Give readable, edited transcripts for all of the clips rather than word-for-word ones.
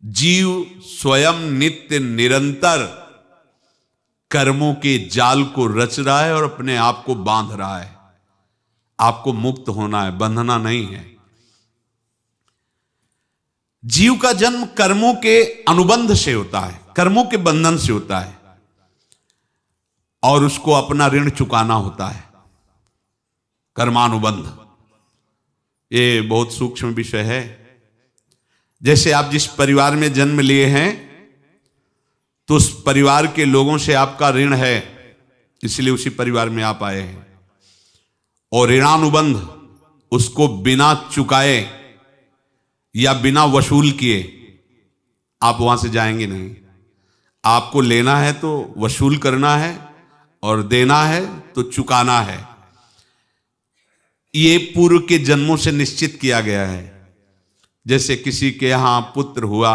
जीव स्वयं नित्य निरंतर कर्मों के जाल को रच रहा है और अपने आप को बांध रहा है। आपको मुक्त होना है, बंधना नहीं है। जीव का जन्म कर्मों के अनुबंध से होता है, कर्मों के बंधन से होता है, और उसको अपना ऋण चुकाना होता है। कर्मानुबंध ये बहुत सूक्ष्म विषय है। जैसे आप जिस परिवार में जन्म लिए हैं तो उस परिवार के लोगों से आपका ऋण है, इसलिए उसी परिवार में आप आए हैं। और ऋणानुबंध उसको बिना चुकाए या बिना वसूल किए आप वहां से जाएंगे नहीं। आपको लेना है तो वसूल करना है और देना है तो चुकाना है। ये पूर्व के जन्मों से निश्चित किया गया है। जैसे किसी के यहां पुत्र हुआ,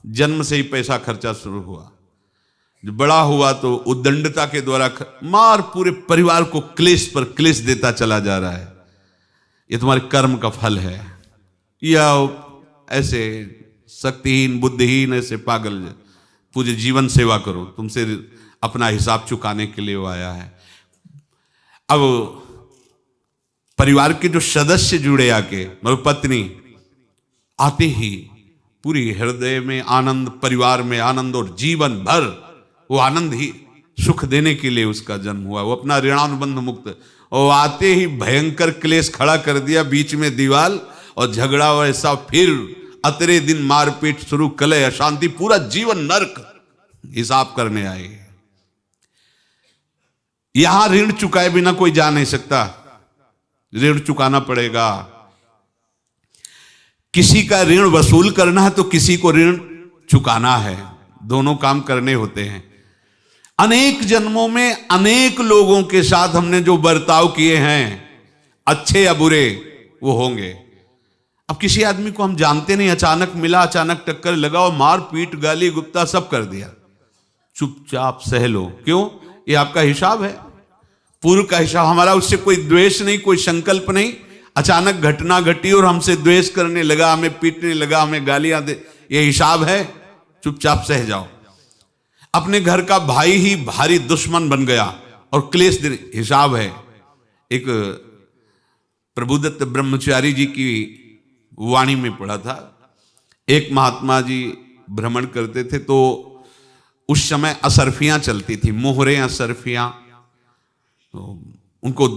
जन्म से ही पैसा खर्चा शुरू हुआ, जो बड़ा हुआ तो उद्दंडता के द्वारा मार पूरे परिवार को क्लेश पर क्लेश देता चला जा रहा है। ये तुम्हारे कर्म का फल है। या ऐसे शक्तिहीन बुद्धिहीन ऐसे पागल पूरे जीवन सेवा करो, तुमसे अपना हिसाब चुकाने के लिए वो आया है। अब परिवार के जो सदस्य जुड़े आके, मतलब पत्नी आते ही पूरी हृदय में आनंद, परिवार में आनंद, और जीवन भर वो आनंद ही सुख देने के लिए उसका जन्म हुआ। वो अपना ऋणानुबंध मुक्त, और आते ही भयंकर क्लेश खड़ा कर दिया, बीच में दीवाल और झगड़ा वैसा, फिर अतरे दिन मारपीट शुरू, कलह अशांति, पूरा जीवन नरक हिसाब करने आए। यहां ऋण चुकाए बिना कोई जा नहीं सकता, ऋण चुकाना पड़ेगा। किसी का ऋण वसूल करना है तो किसी को ऋण चुकाना है, दोनों काम करने होते हैं। अनेक जन्मों में अनेक लोगों के साथ हमने जो बर्ताव किए हैं, अच्छे या बुरे, वो होंगे। अब किसी आदमी को हम जानते नहीं, अचानक मिला, अचानक टक्कर लगा और मार पीट गाली गुप्ता सब कर दिया, चुपचाप सह लो। क्यों? ये आपका हिसाब है, पूर्व का हिसाब। हमारा उससे कोई द्वेष नहीं, कोई संकल्प नहीं। अचानक घटना घटी और हमसे द्वेष करने लगा, हमें पीटने लगा, हमें गालियां दे, ये हिसाब है, चुपचाप सह जाओ। अपने घर का भाई ही भारी दुश्मन बन गया और क्लेश देने, हिसाब है। एक प्रभुदत्त ब्रह्मचारी जी की वाणी में पढ़ा था, एक महात्मा जी भ्रमण करते थे तो उस समय असरफियां चलती थी, मोहरे असरफियां, तो उनको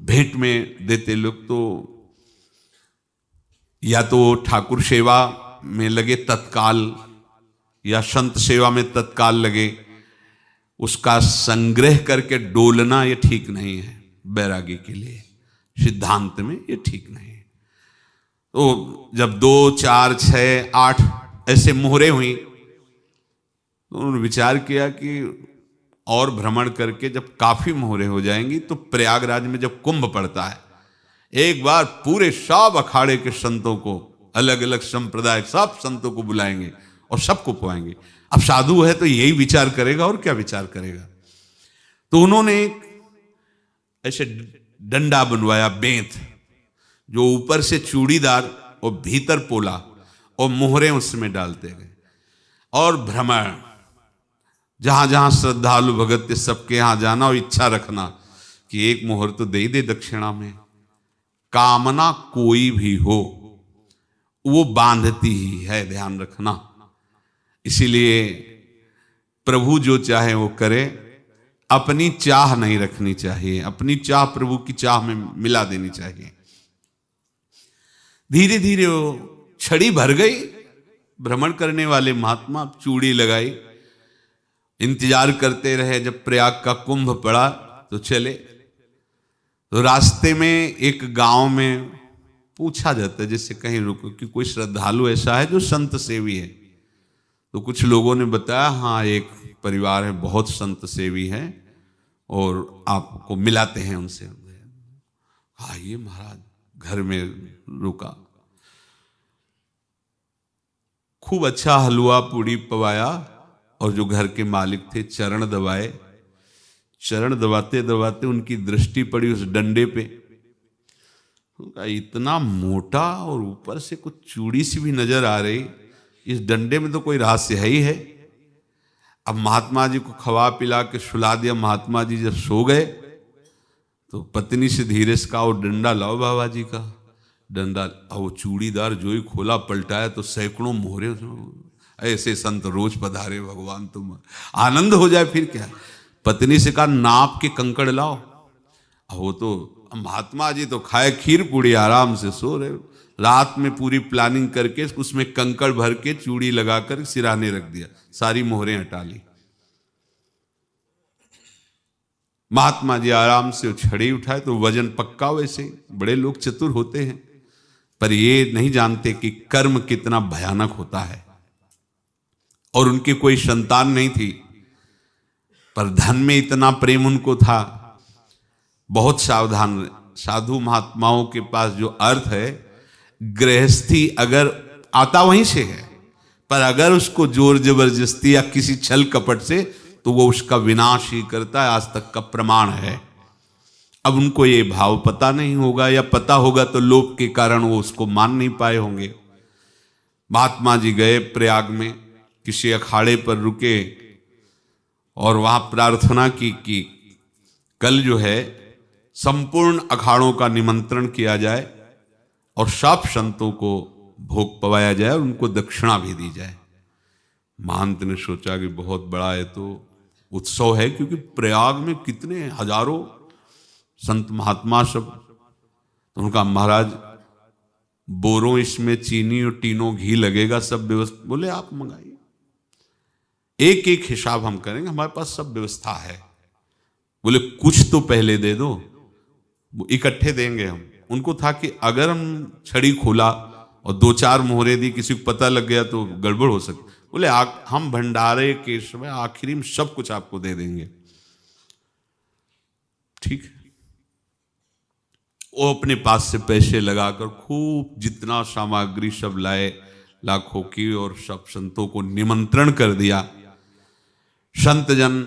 भेंट में देते लोग। तो या तो ठाकुर सेवा में लगे तत्काल, या संत सेवा में तत्काल लगे, उसका संग्रह करके डोलना ये ठीक नहीं है। बैरागी के लिए सिद्धांत में ये ठीक नहीं है। तो जब 2, 4, 6, 8 ऐसे मोहरे हुई तो उन्होंने विचार किया कि और भ्रमण करके जब काफी मोहरे हो जाएंगी तो प्रयागराज में जब कुंभ पड़ता है, एक बार पूरे सब अखाड़े के संतों को, अलग अलग संप्रदाय सब संतों को बुलाएंगे और सबको पुआएंगे। अब साधु है तो यही विचार करेगा, और क्या विचार करेगा। तो उन्होंने ऐसे डंडा बनवाया, बेंत, जो ऊपर से चूड़ीदार और भीतर पोला, और मोहरे उसमें डालते गए। और भ्रमण, जहां जहां श्रद्धालु भगत थे सबके यहां जाना और इच्छा रखना कि एक मोहर तो दे दे दक्षिणा में। कामना कोई भी हो वो बांधती ही है, ध्यान रखना। इसीलिए प्रभु जो चाहे वो करे, अपनी चाह नहीं रखनी चाहिए, अपनी चाह प्रभु की चाह में मिला देनी चाहिए। धीरे धीरे वो छड़ी भर गई। भ्रमण करने वाले महात्मा चूड़ी लगाई, इंतजार करते रहे। जब प्रयाग का कुंभ पड़ा तो चले। तो रास्ते में एक गांव में पूछा जाता है, जैसे कहीं रुको कि कोई श्रद्धालु ऐसा है जो संत सेवी है। तो कुछ लोगों ने बताया, हाँ एक परिवार है बहुत संत सेवी है और आपको मिलाते हैं उनसे। आइए महाराज, घर में रुका, खूब अच्छा हलवा पूड़ी पवाया, और जो घर के मालिक थे चरण दबाए। चरण दबाते दबाते उनकी दृष्टि पड़ी उस डंडे पे, इतना मोटा और ऊपर से कुछ चूड़ी सी भी नजर आ रही। इस डंडे में तो कोई रहस्य है ही है। अब महात्मा जी को खवा पिला के सुला दिया। महात्मा जी जब सो गए तो पत्नी से धीरे से कहा, वो डंडा लाओ बाबा जी का डंडा। वो चूड़ीदार जो ही खोला पलटाया तो सैकड़ों मोहरे। ऐसे संत रोज पधारे भगवान, तुम आनंद हो जाए फिर क्या। पत्नी से कहा, नाप के कंकड़ लाओ। वो तो महात्मा जी तो खाए खीर पूड़ी, आराम से सो रहे। रात में पूरी प्लानिंग करके उसमें कंकड़ भर के चूड़ी लगाकर सिराने रख दिया, सारी मोहरें हटा ली। महात्मा जी आराम से छड़ी उठाए तो वजन पक्का। वैसे बड़े लोग चतुर होते हैं, पर ये नहीं जानते कि कर्म कितना भयानक होता है। और उनकी कोई संतान नहीं थी, पर धन में इतना प्रेम उनको था। बहुत सावधान। साधु महात्माओं के पास जो अर्थ है, गृहस्थी अगर आता वहीं से है, पर अगर उसको जोर जबरदस्ती या किसी छल कपट से, तो वो उसका विनाश ही करता है। आज तक का प्रमाण है। अब उनको ये भाव पता नहीं होगा, या पता होगा तो लोभ के कारण वो उसको मान नहीं पाए होंगे। महात्मा जी गए प्रयाग में, किसी अखाड़े पर रुके और वहां प्रार्थना की कि कल जो है संपूर्ण अखाड़ों का निमंत्रण किया जाए और सब संतों को भोग पवाया जाए और उनको दक्षिणा भी दी जाए। महंत ने सोचा कि बहुत बड़ा है तो उत्सव है, क्योंकि प्रयाग में कितने हजारों संत महात्मा सब। तो उनका महाराज बोरों इसमें चीनी और टीनों घी लगेगा, सब व्यवस्था। बोले आप मंगाइए, एक एक हिसाब हम करेंगे, हमारे पास सब व्यवस्था है। बोले कुछ तो पहले दे दो, वो इकट्ठे देंगे हम। उनको था कि अगर हम छड़ी खोला और दो चार मोहरे दी, किसी को पता लग गया तो गड़बड़ हो सकती। बोले हम भंडारे के समय आखिरी में सब कुछ आपको दे देंगे। ठीक है। वो अपने पास से पैसे लगाकर खूब जितना सामग्री सब लाए, लाखों की, और सब संतों को निमंत्रण कर दिया। संत जन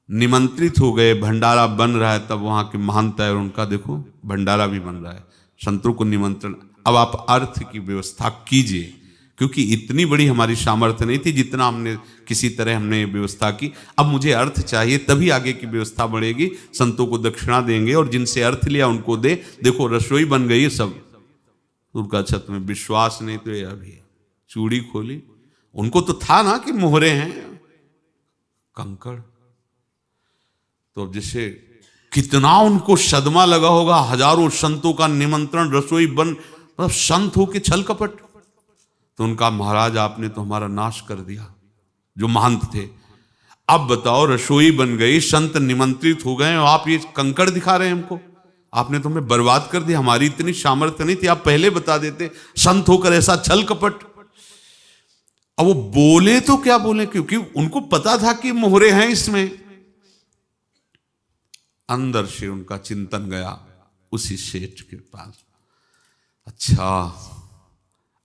निमंत्रित हो गए, भंडारा बन रहा है। तब वहां के महंत है, उनका देखो भंडारा भी बन रहा है, संतों को निमंत्रण। अब आप अर्थ की व्यवस्था कीजिए, क्योंकि इतनी बड़ी हमारी सामर्थ्य नहीं थी जितना हमने किसी तरह हमने व्यवस्था की। अब मुझे अर्थ चाहिए, तभी आगे की व्यवस्था बढ़ेगी। संतों को दक्षिणा देंगे और जिनसे अर्थ लिया उनको दे। देखो रसोई बन गई सब। उनका छत में विश्वास नहीं तो ये अभी चूड़ी खोली। उनको तो था ना कि मोहरे हैं, कंकड़। तो अब जैसे कितना उनको सदमा लगा होगा। हजारों संतों का निमंत्रण, रसोई बन, मतलब संत हो के छल कपट। तो उनका महाराज आपने तो हमारा नाश कर दिया, जो महंत थे। अब बताओ रसोई बन गई, संत निमंत्रित हो गए और आप ये कंकड़ दिखा रहे हैं हमको। आपने तो हमें बर्बाद कर दिया, हमारी इतनी सामर्थ्य नहीं थी, आप पहले बता देते। संत होकर ऐसा छल कपट। अब वो बोले तो क्या बोले, क्योंकि उनको पता था कि मोहरे हैं इसमें। अंदर से उनका चिंतन गया उसी सेठ के पास, अच्छा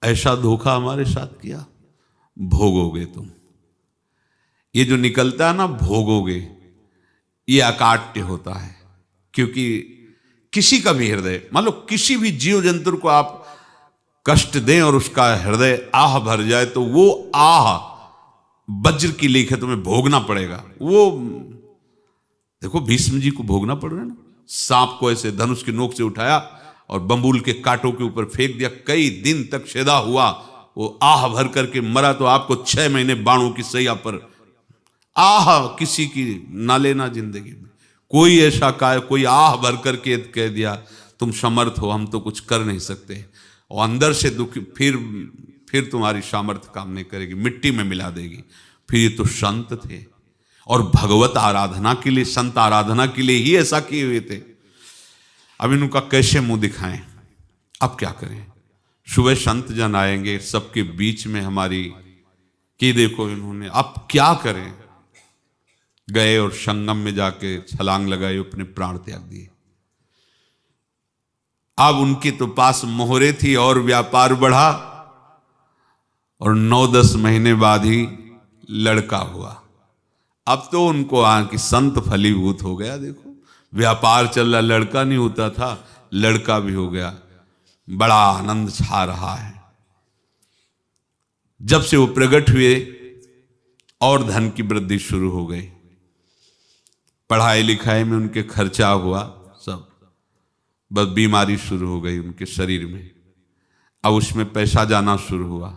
ऐसा धोखा हमारे साथ किया, भोगोगे तुम। ये जो निकलता है ना भोगोगे, ये अकाट्य होता है। क्योंकि किसी का भी हृदय, मान लो किसी भी जीव जंतु को आप कष्ट दें और उसका हृदय आह भर जाए, तो वो आह वज्र की लेख है, तुम्हें भोगना पड़ेगा। वो देखो भीष्म जी को भोगना पड़ रहा है ना। सांप को ऐसे धनुष की नोक से उठाया और बंबूल के कांटों के ऊपर फेंक दिया, कई दिन तक शेदा हुआ, वो आह भर करके मरा। तो आपको 6 महीने बाणों की सैया पर आह किसी की ना लेना जिंदगी में। कोई ऐसा कोई आह भर करके कह दिया तुम समर्थ हो, हम तो कुछ कर नहीं सकते, और अंदर से दुखी, फिर तुम्हारी सामर्थ्य काम नहीं करेगी, मिट्टी में मिला देगी। फिर ये तो संत थे और भगवत आराधना के लिए, संत आराधना के लिए ही ऐसा किए हुए थे। अब इनका कैसे मुंह दिखाएं, अब क्या करें। सुबह संत जन आएंगे, सबके बीच में हमारी कि देखो इन्होंने, अब क्या करें। गए और संगम में जाके छलांग लगाई, अपने प्राण त्याग दिए। अब उनके तो पास मोहरे थी और व्यापार बढ़ा, और 9-10 महीने बाद ही लड़का हुआ। अब तो उनको कि संत फलीभूत हो गया। देखो व्यापार चल रहा, लड़का नहीं होता था, लड़का भी हो गया, बड़ा आनंद छा रहा है। जब से वो प्रकट हुए और धन की वृद्धि शुरू हो गई, पढ़ाई लिखाई में उनके खर्चा हुआ सब, बस बीमारी शुरू हो गई उनके शरीर में, अब उसमें पैसा जाना शुरू हुआ।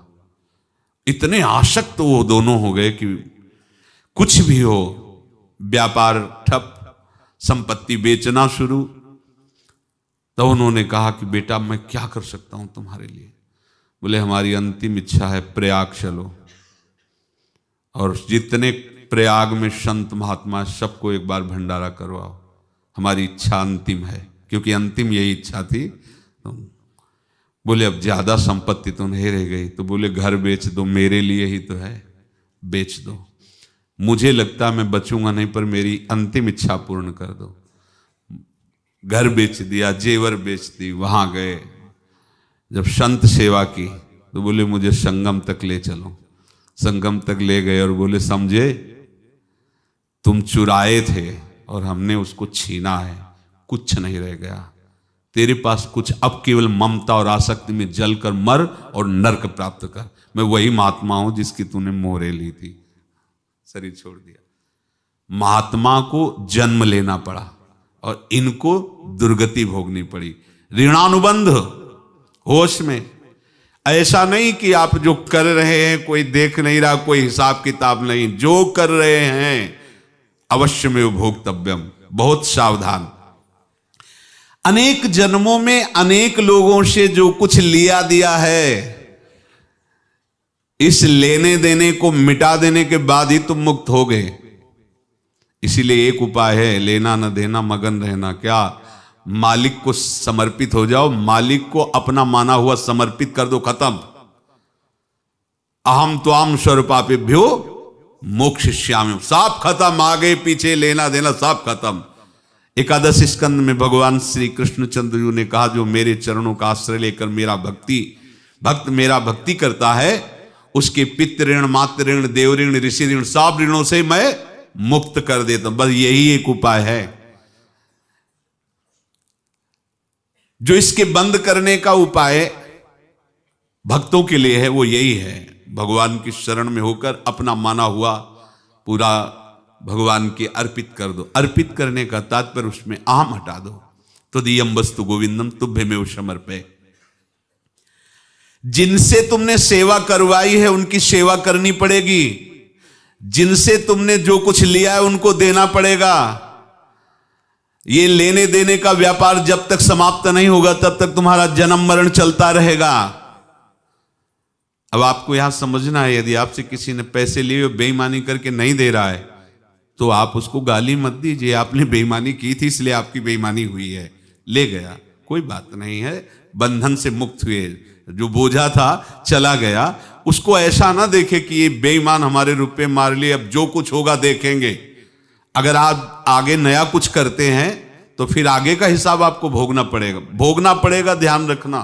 इतने आसक्त तो वो दोनों हो गए कि कुछ भी हो, व्यापार ठप, संपत्ति बेचना शुरू। तो उन्होंने कहा कि बेटा मैं क्या कर सकता हूं तुम्हारे लिए? बोले हमारी अंतिम इच्छा है प्रयाग चलो, और जितने प्रयाग में संत महात्मा सबको एक बार भंडारा करवाओ, हमारी इच्छा अंतिम है, क्योंकि अंतिम यही इच्छा थी। तो बोले अब ज्यादा संपत्ति तो नहीं रह गई, तो बोले घर बेच दो, मेरे लिए ही तो है, बेच दो, मुझे लगता मैं बचूंगा नहीं, पर मेरी अंतिम इच्छा पूर्ण कर दो। घर बेच दिया, जेवर बेच दी, वहां गए, जब संत सेवा की तो बोले मुझे संगम तक ले चलो। संगम तक ले गए और बोले समझे तुम चुराए थे और हमने उसको छीना है, कुछ नहीं रह गया तेरे पास कुछ, अब केवल ममता और आसक्ति में जल कर मर और नरक प्राप्त कर। मैं वही महात्मा हूं जिसकी तूने मोहरे ली थी, शरीर छोड़ दिया। महात्मा को जन्म लेना पड़ा और इनको दुर्गति भोगनी पड़ी। ऋणानुबंध होश में, ऐसा नहीं कि आप जो कर रहे हैं कोई देख नहीं रहा, कोई हिसाब किताब नहीं, जो कर रहे हैं अवश्य में भोक्तव्यम, बहुत सावधान। अनेक जन्मों में अनेक लोगों से जो कुछ लिया दिया है, इस लेने देने को मिटा देने के बाद ही तुम मुक्त हो गए। इसीलिए एक उपाय है, लेना न देना मगन रहना। क्या? मालिक को समर्पित हो जाओ, मालिक को अपना माना हुआ समर्पित कर दो, खत्म। अहम त्वाम स्वरूपापेभ्यो मोक्षयिष्यामि, सब खत्म, आगे पीछे लेना देना सब खत्म। एकादश स्कंद में भगवान श्री कृष्णचंद्र जी ने कहा जो मेरे चरणों का आश्रय लेकर भक्त मेरा भक्ति करता है, उसके पितृ ऋण, मातृ ऋण, देव ऋण, ऋषि ऋण, सब ऋणों से मैं मुक्त कर देता हूं। बस यही एक उपाय है जो इसके बंद करने का उपाय भक्तों के लिए है, वो यही है, भगवान की शरण में होकर अपना माना हुआ पूरा भगवान के अर्पित कर दो। अर्पित करने का तात्पर्य उसमें अहम हटा दो। तो दियम वस्तु गोविंदम तुभ्यमेव समर्पय। जिनसे तुमने सेवा करवाई है उनकी सेवा करनी पड़ेगी, जिनसे तुमने जो कुछ लिया है उनको देना पड़ेगा। ये लेने देने का व्यापार जब तक समाप्त नहीं होगा तब तक तुम्हारा जन्म मरण चलता रहेगा। अब आपको यहां समझना है, यदि आपसे किसी ने पैसे लिए बेईमानी करके नहीं दे रहा है तो आप उसको गाली मत दीजिए, आपने बेईमानी की थी इसलिए आपकी बेईमानी हुई है, ले गया, कोई बात नहीं है, बंधन से मुक्त हुए, जो बोझा था चला गया। उसको ऐसा ना देखे कि ये बेईमान हमारे रुपए मार लिए, अब जो कुछ होगा देखेंगे। अगर आप आगे नया कुछ करते हैं तो फिर आगे का हिसाब आपको भोगना पड़ेगा, ध्यान रखना।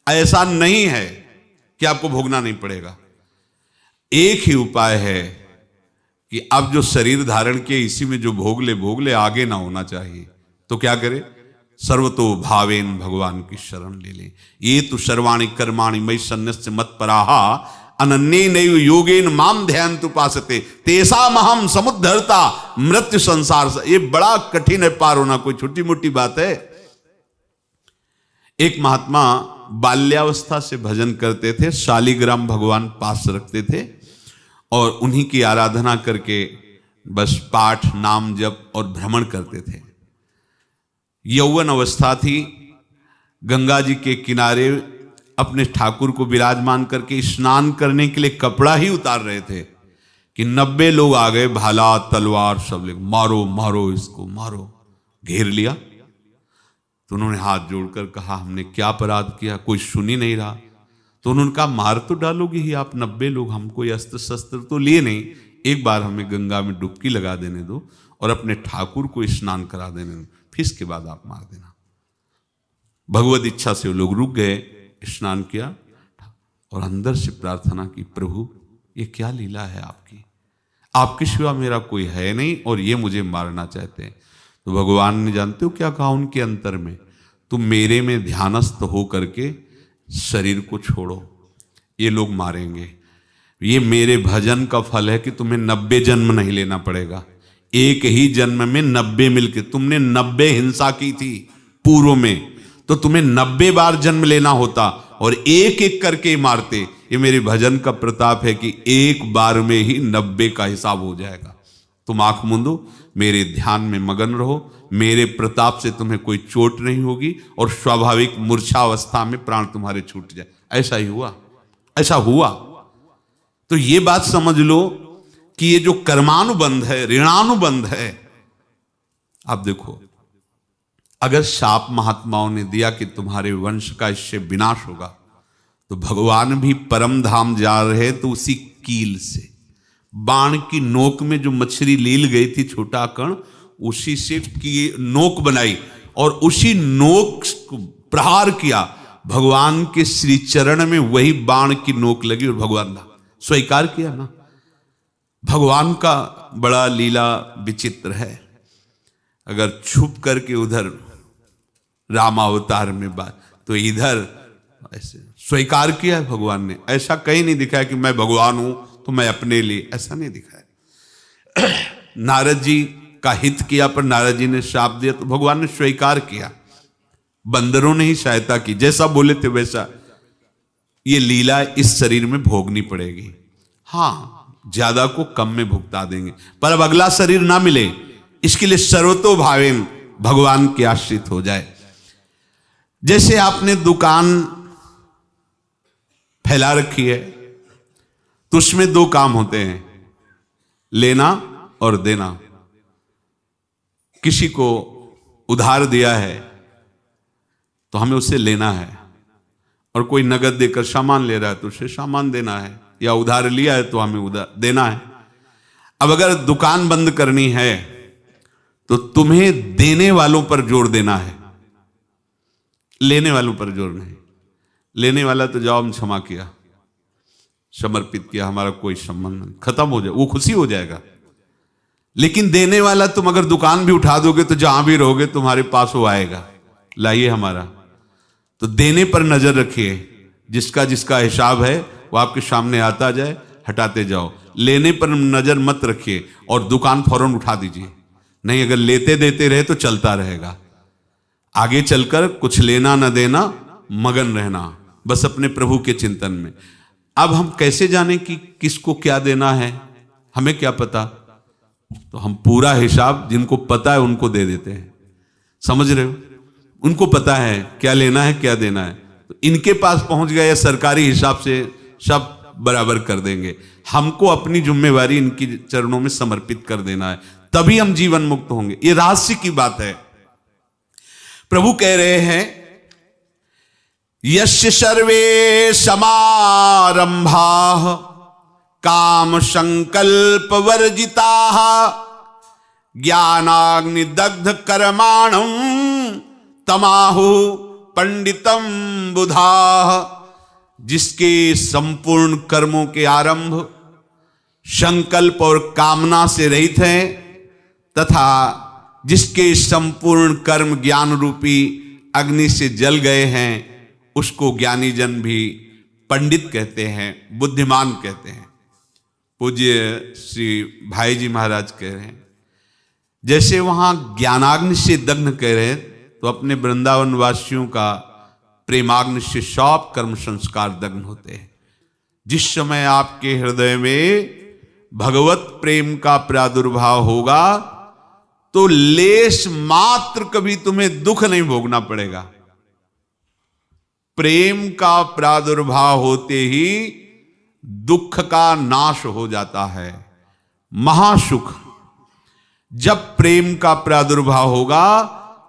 ऐसा नहीं है कि आपको भोगना नहीं पड़ेगा। एक ही उपाय है कि अब जो शरीर धारण किए इसी में जो भोग ले, आगे ना होना चाहिए। तो क्या करे? सर्वतो भावेन भगवान की शरण ले ले। ये तो सर्वाणि कर्माणि मयि सन्न्यस्य मत्पराहा अनन्ये नैव योगेन माम ध्यायन्तु उपासते तेषाम् अहं समुद्धर्ता मृत्यु संसार से। ये बड़ा कठिन है पार होना, कोई छोटी मोटी बात है। एक महात्मा बाल्यावस्था से भजन करते थे, शालिग्राम भगवान पास रखते थे और उन्हीं की आराधना करके बस पाठ, नाम, जप और भ्रमण करते थे। यौवन अवस्था थी, गंगा जी के किनारे अपने ठाकुर को विराजमान करके स्नान करने के लिए कपड़ा ही उतार रहे थे कि 90 लोग आ गए, भाला तलवार सब ले, मारो मारो इसको मारो, घेर लिया। तो उन्होंने हाथ जोड़कर कहा हमने क्या अपराध किया, कोई सुन ही नहीं रहा। तो उन्होंने कहा मार तो डालोगे ही आप 90 लोग, हम कोई अस्त्र शस्त्र तो लिए नहीं, एक बार हमें गंगा में डुबकी लगा देने दो और अपने ठाकुर को स्नान करा देने दो, फिर इसके बाद आप मार देना। भगवत इच्छा से वो लोग रुक गए, स्नान किया और अंदर से प्रार्थना की, प्रभु ये क्या लीला है आपकी, आपके सिवा मेरा कोई है नहीं और ये मुझे मारना चाहते हैं। तो भगवान ने जानते हो क्या कहा उनके अंतर में, तुम मेरे में ध्यानस्थ हो करके शरीर को छोड़ो, ये लोग मारेंगे। ये मेरे भजन का फल है कि तुम्हें 90 जन्म नहीं लेना पड़ेगा। एक ही जन्म में 90 मिलके, तुमने 90 हिंसा की थी पूर्व में, तो तुम्हें 90 बार जन्म लेना होता और एक एक करके मारते। ये मेरे भजन का प्रताप है कि एक बार में ही 90 का हिसाब हो जाएगा। तुम आंख मूंदो, मेरे ध्यान में मगन रहो, मेरे प्रताप से तुम्हें कोई चोट नहीं होगी और स्वाभाविक मूर्छावस्था में प्राण तुम्हारे छूट जाए। ऐसा ही हुआ, ऐसा हुआ। तो ये बात समझ लो कि ये जो कर्मानुबंध है, ऋणानुबंध है। आप देखो, अगर शाप महात्माओं ने दिया कि तुम्हारे वंश का इससे विनाश होगा, तो भगवान भी परम धाम जा रहे तो उसी कील से, बाण की नोक में जो मछली लील गई थी छोटा कण, उसी से की नोक बनाई और उसी नोक को प्रहार किया। भगवान के श्री चरण में वही बाण की नोक लगी और भगवान ने स्वीकार किया ना। भगवान का बड़ा लीला विचित्र है। अगर छुप करके उधर रामावतार में बात, तो इधर ऐसे स्वीकार किया है भगवान ने। ऐसा कहीं नहीं दिखाया कि मैं भगवान हूं तो मैं अपने लिए, ऐसा नहीं दिखाया। नारद जी का हित किया पर नारद जी ने श्राप दिया तो भगवान ने स्वीकार किया। बंदरों ने ही सहायता की, जैसा बोले थे वैसा। ये लीला इस शरीर में भोगनी पड़ेगी। हाँ, ज्यादा को कम में भुगता देंगे, पर अब अगला शरीर ना मिले इसके लिए सर्वतो भावेन भगवान के आश्रित हो जाए। जैसे आपने दुकान फैला रखी है तो उसमें दो काम होते हैं, लेना और देना। किसी को उधार दिया है तो हमें उसे लेना है, और कोई नगद देकर सामान ले रहा है तो उसे सामान देना है, या उधार लिया है तो हमें उधार देना है। अब अगर दुकान बंद करनी है तो तुम्हें देने वालों पर जोर देना है, लेने वालों पर जोर नहीं। लेने वाला तो जाओ हम क्षमा किया, समर्पित किया, हमारा कोई संबंध नहीं, खत्म हो जाए, वो खुशी हो जाएगा। लेकिन देने वाला तुम अगर दुकान भी उठा दोगे तो जहां भी रहोगे तुम्हारे पास वो आएगा, लाइए हमारा। तो देने पर नजर रखिए, जिसका जिसका हिसाब है वो आपके सामने आता जाए, हटाते जाओ। लेने पर नजर मत रखिए और दुकान फौरन उठा दीजिए, नहीं अगर लेते देते रहे तो चलता रहेगा। आगे चलकर कुछ लेना न देना, मगन रहना बस अपने प्रभु के चिंतन में। अब हम कैसे जाने कि किसको क्या देना है, हमें क्या पता? तो हम पूरा हिसाब जिनको पता है उनको दे देते हैं। समझ रहे हो? उनको पता है क्या लेना है क्या देना है, तो इनके पास पहुंच गए, सरकारी हिसाब से सब बराबर कर देंगे। हमको अपनी जिम्मेवारी इनकी चरणों में समर्पित कर देना है, तभी हम जीवन मुक्त होंगे। ये रहस्य की बात है। प्रभु कह रहे हैं, यस्य सर्वे समारंभाः काम संकल्प वर्जिताः ज्ञानाग्नि दग्ध कर्माणं तमाहु पंडितम बुधाः। जिसके संपूर्ण कर्मों के आरंभ संकल्प और कामना से रहित हैं, तथा जिसके संपूर्ण कर्म ज्ञान रूपी अग्नि से जल गए हैं, उसको ज्ञानी जन भी पंडित कहते हैं, बुद्धिमान कहते हैं। पूज्य श्री भाई जी महाराज कह रहे हैं, जैसे वहां ज्ञानाग्नि से दग्न कह रहे हैं, तो अपने वृंदावन वासियों का प्रेमाग्नि से सब कर्म संस्कार दग्न होते हैं। जिस समय आपके हृदय में भगवत प्रेम का प्रादुर्भाव होगा तो लेश मात्र कभी तुम्हें दुख नहीं भोगना पड़ेगा। प्रेम का प्रादुर्भाव होते ही दुख का नाश हो जाता है, महासुख। जब प्रेम का प्रादुर्भाव होगा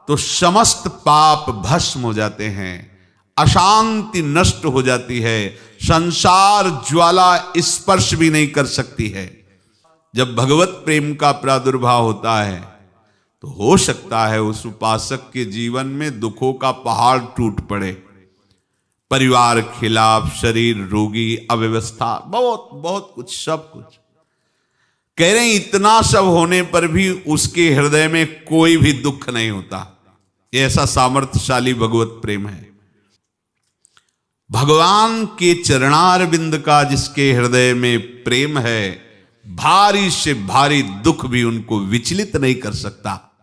तो समस्त पाप भस्म हो जाते हैं, अशांति नष्ट हो जाती है, संसार ज्वाला स्पर्श भी नहीं कर सकती है। जब भगवत प्रेम का प्रादुर्भाव होता है तो हो सकता है उस उपासक के जीवन में दुखों का पहाड़ टूट पड़े, परिवार खिलाफ, शरीर रोगी, अव्यवस्था, बहुत बहुत कुछ, सब कुछ। कह रहे हैं इतना सब होने पर भी उसके हृदय में कोई भी दुख नहीं होता। ऐसा सामर्थ्यशाली भगवत प्रेम है। भगवान के चरणारविंद का जिसके हृदय में प्रेम है, भारी से भारी दुख भी उनको विचलित नहीं कर सकता।